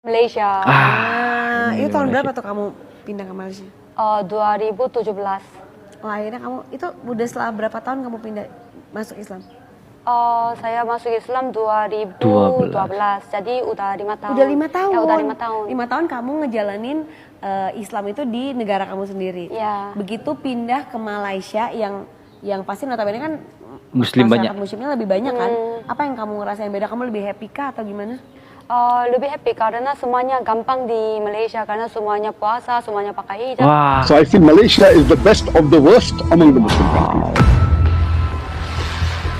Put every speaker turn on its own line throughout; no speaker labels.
Malaysia.
Itu tahun berapa tuh kamu pindah ke Malaysia?
2017.
Akhirnya kamu itu udah setelah berapa tahun kamu pindah masuk Islam?
Saya masuk Islam 2012. Jadi udah 5 tahun.
Udah 5 tahun.
Ya, udah 5 tahun.
5 tahun kamu ngejalanin Islam itu di negara kamu sendiri.
Ya.
Begitu pindah ke Malaysia yang pasti notabene kan
Muslim banyak.
Muslimnya lebih banyak kan? Apa yang kamu ngerasain beda? Kamu lebih happy kah atau gimana?
Lebih happy karena semuanya gampang di Malaysia karena semuanya puasa, semuanya pakai hijab.
Wah.
So I think Malaysia is the best of the worst among the Muslim countries.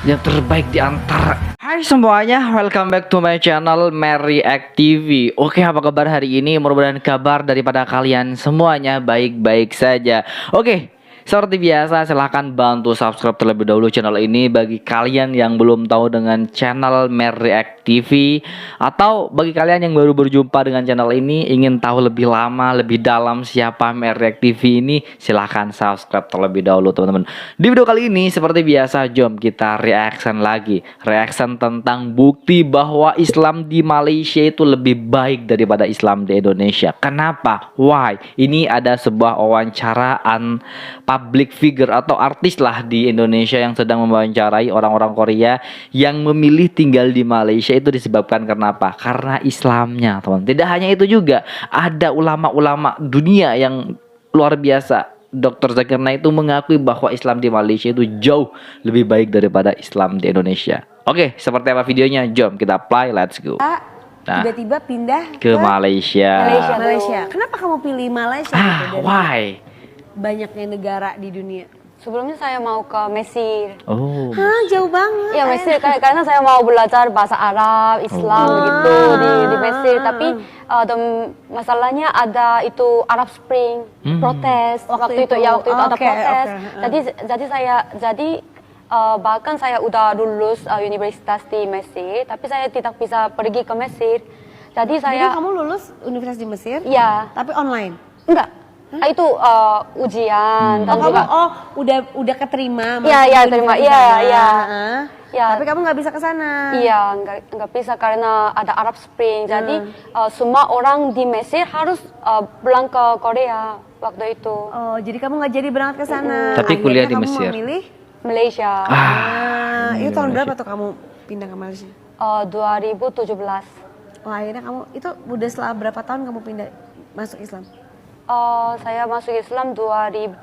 Yang terbaik di antara. Hai semuanya, welcome back to my channel Mereact TV. Oke, apa kabar hari ini? Mudah-mudahan kabar daripada kalian semuanya baik-baik saja. Oke, seperti biasa silahkan bantu subscribe terlebih dahulu channel ini bagi kalian yang belum tahu dengan channel Mereact TV, atau bagi kalian yang baru berjumpa dengan channel ini ingin tahu lebih lama lebih dalam siapa Mereact TV ini, silahkan subscribe terlebih dahulu teman-teman. Di video kali ini seperti biasa jom kita reaction lagi, reaction tentang bukti bahwa Islam di Malaysia itu lebih baik daripada Islam di Indonesia. Kenapa? Why? Ini ada sebuah wawancaraan public figure atau artis lah di Indonesia yang sedang mewawancarai orang-orang Korea yang memilih tinggal di Malaysia. Itu disebabkan karena apa? Karena Islamnya, teman. Tidak hanya itu juga, ada ulama-ulama dunia yang luar biasa. Dr. Zakir Naik itu mengakui bahwa Islam di Malaysia itu jauh lebih baik daripada Islam di Indonesia. Oke, seperti apa videonya? Jom kita play, let's go.
Tiba-tiba pindah
ke Malaysia.
Malaysia. Kenapa kamu pilih Malaysia?
Why?
Banyaknya negara di dunia.
Sebelumnya saya mau ke Mesir.
Oh.
Hah, jauh banget.
Ya Mesir karena saya mau belajar bahasa Arab, Islam gitu di Mesir. Tapi masalahnya ada itu Arab Spring, protes waktu itu ada protes. Bahkan saya udah lulus universitas di Mesir, tapi saya tidak bisa pergi ke Mesir. Jadi
kamu lulus universitas di Mesir?
Iya.
Tapi online?
Enggak. Itu ujian dan juga
udah keterima.
Iya, terima. Iya.
Tapi kamu nggak bisa ke sana.
Iya, nggak bisa karena ada Arab Spring. Jadi semua orang di Mesir harus pulang ke Korea waktu itu.
Oh, jadi kamu nggak jadi berangkat ke sana.
Tapi kuliah di
kamu
Mesir.
Memilih
Malaysia.
Itu tahun berapa tuh kamu pindah ke Malaysia?
2017.
Akhirnya kamu itu udah setelah berapa tahun kamu pindah masuk Islam?
Saya masuk Islam 2012.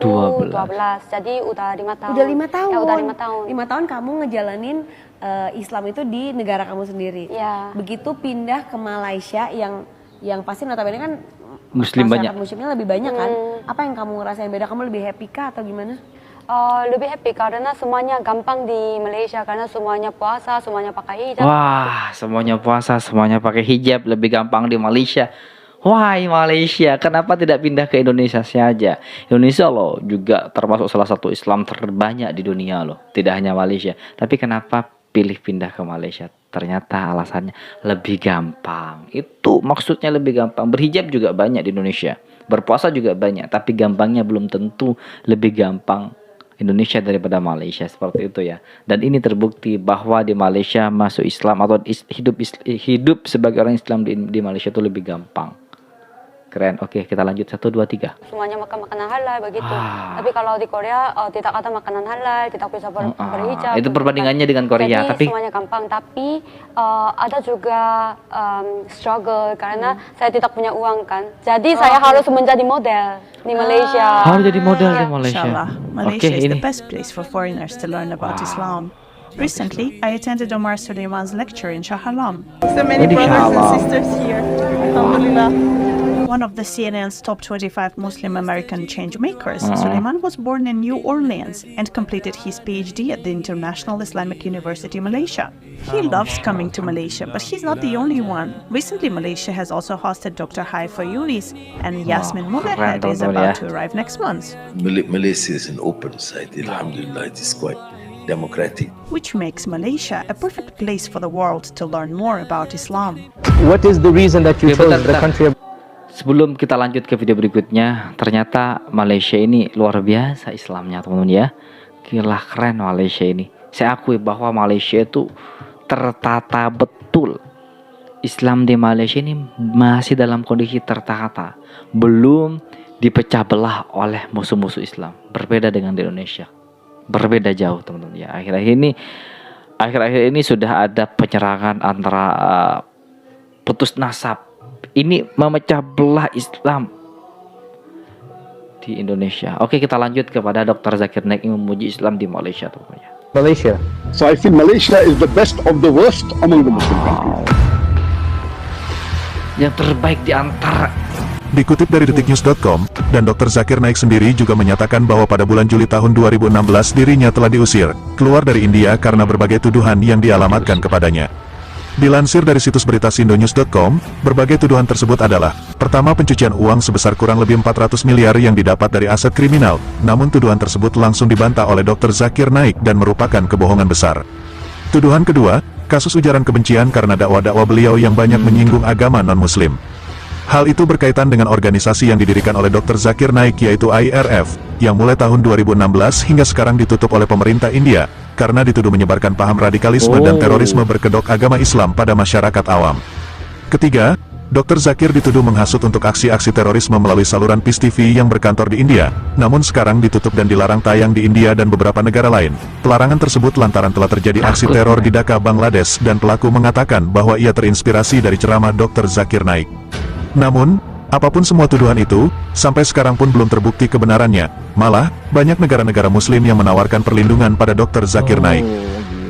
Jadi udah 5 tahun.
Udah 5 tahun.
Ya, udah 5 tahun.
5 tahun kamu ngejalanin Islam itu di negara kamu sendiri.
Ya.
Begitu pindah ke Malaysia yang pasti notabene kan
Muslim banyak.
Muslimnya lebih banyak kan? Apa yang kamu ngerasain beda? Kamu lebih happy kah atau gimana?
Lebih happy karena semuanya gampang di Malaysia karena semuanya puasa, semuanya pakai hijab.
Wah, semuanya puasa, semuanya pakai hijab, lebih gampang di Malaysia. Why Malaysia? Kenapa tidak pindah ke Indonesia saja? Indonesia loh juga termasuk salah satu Islam terbanyak di dunia loh. Tidak hanya Malaysia. Tapi kenapa pilih pindah ke Malaysia? Ternyata alasannya lebih gampang. Itu maksudnya lebih gampang. Berhijab juga banyak di Indonesia. Berpuasa juga banyak. Tapi gampangnya belum tentu lebih gampang Indonesia daripada Malaysia, seperti itu ya. Dan ini terbukti bahwa di Malaysia masuk Islam atau hidup sebagai orang Islam di Malaysia itu lebih gampang. Keren. Oke, kita lanjut 1, 2, 3.
Semuanya makan makanan halal begitu. Tapi kalau di Korea tidak ada makanan halal, tidak bisa berhijab.
Itu perbandingannya dengan Korea.
Jadi
tapi
semuanya gampang. Tapi ada juga struggle karena saya tidak punya uang kan. Jadi saya harus menjadi model di Malaysia.
Harus jadi model di Malaysia.
Malaysia is the best place for foreigners to learn about Islam. Recently, I attended Omar Suleiman's lecture in Shah Alam.
So many brothers and sisters here. Alhamdulillah.
One of the CNN's top 25 Muslim American changemakers, Suleiman was born in New Orleans and completed his PhD at the International Islamic University, Malaysia. He loves coming to Malaysia, but he's not the only one. Recently, Malaysia has also hosted Dr. Haifa Yunis, and Yasmin Mogahed is about to arrive next month.
Malaysia is an open site, alhamdulillah, it is quite democratic.
Which makes Malaysia a perfect place for the world to learn more about Islam.
What is the reason that you chose the country?
Sebelum kita lanjut ke video berikutnya, ternyata Malaysia ini luar biasa Islamnya teman-teman ya. Gila keren Malaysia ini. Saya akui bahwa Malaysia itu tertata betul. Islam di Malaysia ini masih dalam kondisi tertata, belum dipecah belah oleh musuh-musuh Islam. Berbeda dengan di Indonesia, berbeda jauh teman-teman ya. Akhir-akhir ini sudah ada penyerangan antara putus nasab. Ini memecah belah Islam di Indonesia. Oke, kita lanjut kepada Dr. Zakir Naik yang memuji Islam di Malaysia teman-teman ya.
Malaysia.
So I feel Malaysia is the best of the worst among the Muslim countries.
Yang terbaik di antara.
Dikutip dari detiknews.com, dan Dr. Zakir Naik sendiri juga menyatakan bahwa pada bulan Juli tahun 2016 dirinya telah diusir keluar dari India karena berbagai tuduhan yang dialamatkan kepadanya. Dilansir dari situs berita sindonews.com, berbagai tuduhan tersebut adalah: pertama, pencucian uang sebesar kurang lebih 400 miliar yang didapat dari aset kriminal, namun tuduhan tersebut langsung dibantah oleh Dr. Zakir Naik dan merupakan kebohongan besar. Tuduhan kedua, kasus ujaran kebencian karena dakwah-dakwah beliau yang banyak menyinggung agama non-muslim. Hal itu berkaitan dengan organisasi yang didirikan oleh Dr. Zakir Naik yaitu IRF, yang mulai tahun 2016 hingga sekarang ditutup oleh pemerintah India, karena dituduh menyebarkan paham radikalisme dan terorisme berkedok agama Islam pada masyarakat awam. Ketiga, Dr. Zakir dituduh menghasut untuk aksi-aksi terorisme melalui saluran PIS TV yang berkantor di India, namun sekarang ditutup dan dilarang tayang di India dan beberapa negara lain. Pelarangan tersebut lantaran telah terjadi aksi teror di Dhaka, Bangladesh, dan pelaku mengatakan bahwa ia terinspirasi dari ceramah Dr. Zakir Naik. Namun, apapun semua tuduhan itu, sampai sekarang pun belum terbukti kebenarannya. Malah, banyak negara-negara Muslim yang menawarkan perlindungan pada Dr. Zakir Naik.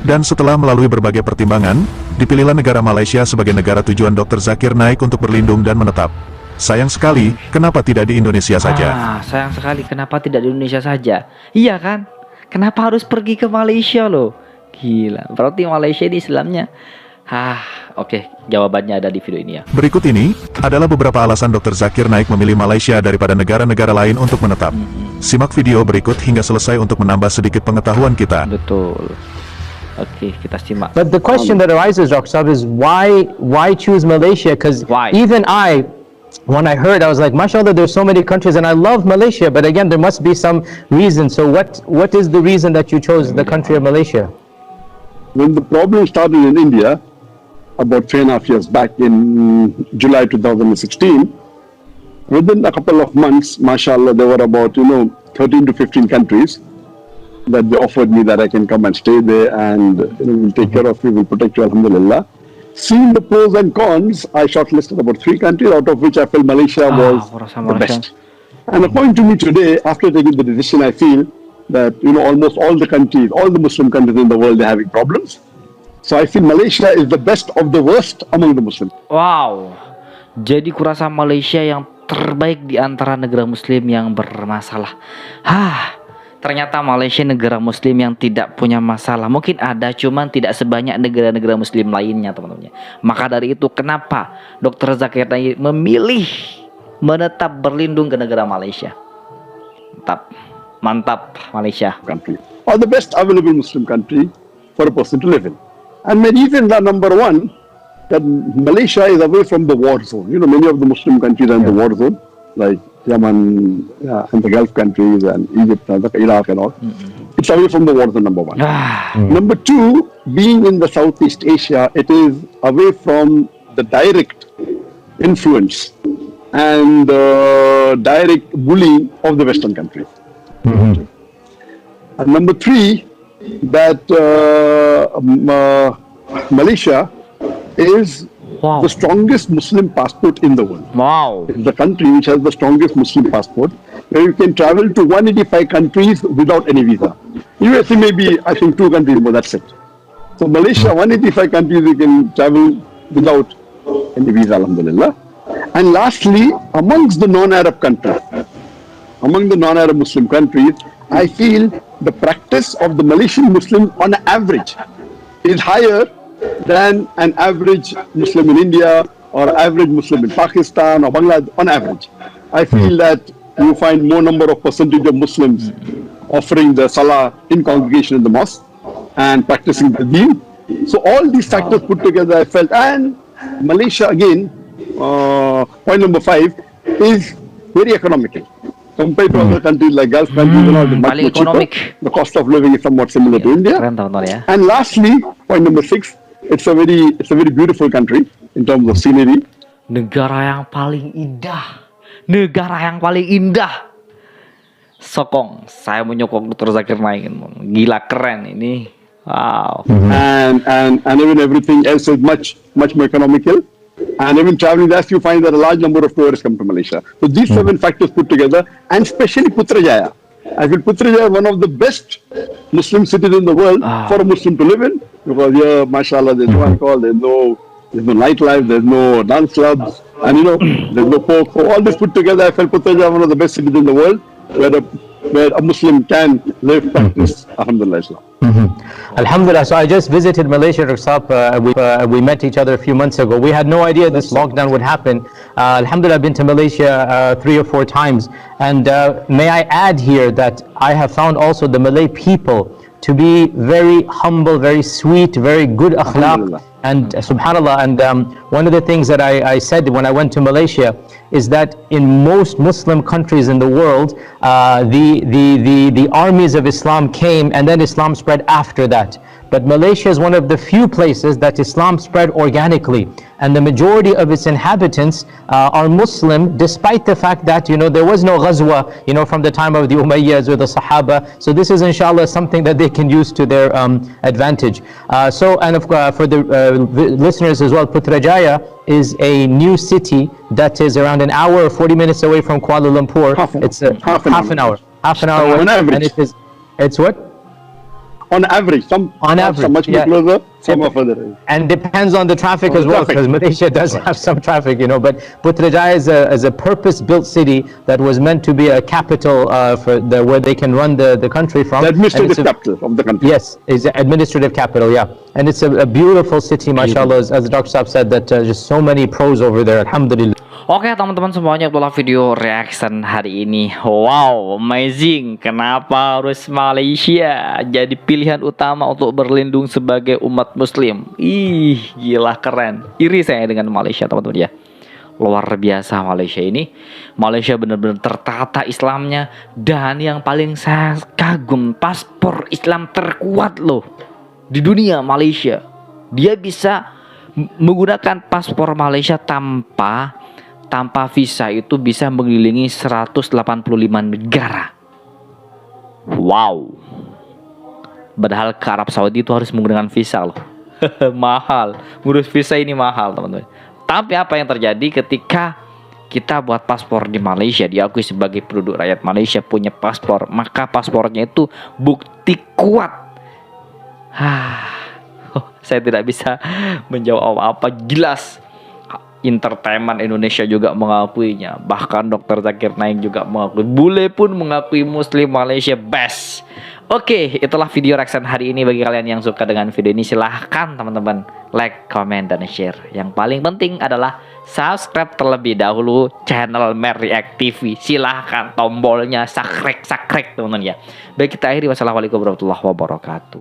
Dan setelah melalui berbagai pertimbangan, dipilihlah negara Malaysia sebagai negara tujuan Dr. Zakir Naik untuk berlindung dan menetap. Sayang sekali, kenapa tidak di Indonesia saja?
Sayang sekali, kenapa tidak di Indonesia saja? Iya kan? Kenapa harus pergi ke Malaysia loh? Gila, berarti Malaysia ini Islamnya. Oke, jawabannya ada di video ini ya.
Berikut ini adalah beberapa alasan Dr. Zakir Naik memilih Malaysia daripada negara-negara lain untuk menetap. Simak video berikut hingga selesai untuk menambah sedikit pengetahuan kita.
Betul. Oke, kita simak.
But the question that arises, Dr. Saab, is why choose Malaysia? Because
Why?
even when I heard, I was like, mashallah, there's so many countries, and I love Malaysia, but again, there must be some reason. So what is the reason that you chose the country of Malaysia?
When the problem started in India, about 3.5 years back in July 2016, within a couple of months, mashallah, there were about, 13 to 15 countries that they offered me that I can come and stay there and we'll take care of you, we'll protect you, alhamdulillah. Seeing the pros and cons, I shortlisted about 3 countries, out of which I felt Malaysia was the best. And according to me today, after taking the decision, I feel that almost all the countries, all the Muslim countries in the world, they're having problems. So I feel Malaysia is the best of the worst among the Muslims.
Wow. Jadi kurasa Malaysia yang terbaik di antara negara Muslim yang bermasalah. Ternyata Malaysia negara Muslim yang tidak punya masalah. Mungkin ada, cuman tidak sebanyak negara-negara Muslim lainnya, teman-teman. Maka dari itu, kenapa Dr. Zakir Naik memilih menetap berlindung ke negara Malaysia? Mantap Malaysia.
Country, or the best available Muslim country for a person to live in. And maybe even the number one, that Malaysia is away from the war zone. Many of the Muslim countries are in the war zone, like Yemen and the Gulf countries and Egypt and Iraq and all. It's away from the war zone, number one. Number two, being in the Southeast Asia, it is away from the direct influence and direct bullying of the Western countries. And number three, that Malaysia is the strongest Muslim passport in the world.
Wow.
It's the country which has the strongest Muslim passport, where you can travel to 185 countries without any visa. USA maybe, I think, 2 countries more, that's it. So Malaysia, 185 countries you can travel without any visa, alhamdulillah. And lastly, amongst the non-Arab countries, among the non-Arab Muslim countries, I feel the practice of the Malaysian Muslim on average is higher than an average Muslim in India or average Muslim in Pakistan or Bangladesh on average. I feel that you find more number of percentage of Muslims offering the Salah in congregation in the mosque and practicing the deen. So all these factors put together, I felt, and Malaysia again, point number 5, is very economical. Compared to other countries like Gulf countries and all, the much cheaper. The cost of living is somewhat similar to India. And lastly, point number 6, it's a very beautiful country in terms of scenery.
Negara yang paling indah. Negara yang paling indah. Sokong, saya menyokong Dr. Zakir Naik. Gila keren ini. Wow.
And even everything else is much more economical. And even traveling there, you find that a large number of tourists come to Malaysia. So these 7 factors put together, and especially Putrajaya. I feel Putrajaya is one of the best Muslim cities in the world for a Muslim to live in, because here, mashallah, there's no alcohol, there's no nightlife, there's no dance clubs, and there's no pork. So all this put together, I felt Putrajaya is one of the best cities in the world where a Muslim can live, practice, alhamdulillah, Islam.
Alhamdulillah. So I just visited Malaysia, Dr. Saab. We met each other a few months ago. We had no idea this lockdown would happen. Alhamdulillah, I've been to Malaysia 3 or 4 times. And may I add here that I have found also the Malay people to be very humble, very sweet, very good akhlaq. And subhanallah, and one of the things that I said when I went to Malaysia is that in most Muslim countries in the world, the armies of Islam came and then Islam spread after that. But Malaysia is one of the few places that Islam spread organically, and the majority of its inhabitants are Muslim, despite the fact that there was no ghazwa from the time of the Umayyads or the Sahaba. So this is inshallah something that they can use to their advantage. And for the listeners as well, Putrajaya is a new city that is around an hour or 40 minutes away from Kuala Lumpur. It's half an hour away, and it's what?
On average, some are much more closer, some are further.
And depends on the traffic as well, because Malaysia does have some traffic, But Putrajaya is a purpose-built city that was meant to be a capital where they can run the country from.
The administrative capital of the country.
Yes, it's the administrative capital, yeah. And it's a beautiful city, mashallah, as Dr. Saab said, that just so many pros over there, alhamdulillah.
Oke teman-teman semuanya, itulah video reaction hari ini. Wow, amazing. Kenapa harus Malaysia jadi pilihan utama untuk berlindung sebagai umat muslim? Ih, gila keren. Iri saya dengan Malaysia teman-teman ya. Luar biasa Malaysia ini. Malaysia benar-benar tertata Islamnya. Dan yang paling saya kagum, paspor Islam terkuat loh di dunia, Malaysia. Dia bisa menggunakan paspor Malaysia tanpa visa itu bisa mengelilingi 185 negara. Wow. Padahal ke Arab Saudi itu harus menggunakan visa loh. Mahal. Ngurus visa ini mahal teman-teman. Tapi apa yang terjadi ketika kita buat paspor di Malaysia, diakui sebagai penduduk rakyat Malaysia punya paspor, maka paspornya itu bukti kuat. Saya tidak bisa menjawab apa, jelas entertainment Indonesia juga mengakuinya. Bahkan Dr. Zakir Naik juga mengakui. Bule pun mengakui Muslim Malaysia best. Oke, itulah video reaction hari ini. Bagi kalian yang suka dengan video ini, silahkan teman-teman like, comment, dan share. Yang paling penting adalah subscribe terlebih dahulu channel Mary React TV. Silahkan tombolnya sakrek teman-teman ya. Baik, kita akhiri. Wassalamualaikum warahmatullahi wabarakatuh.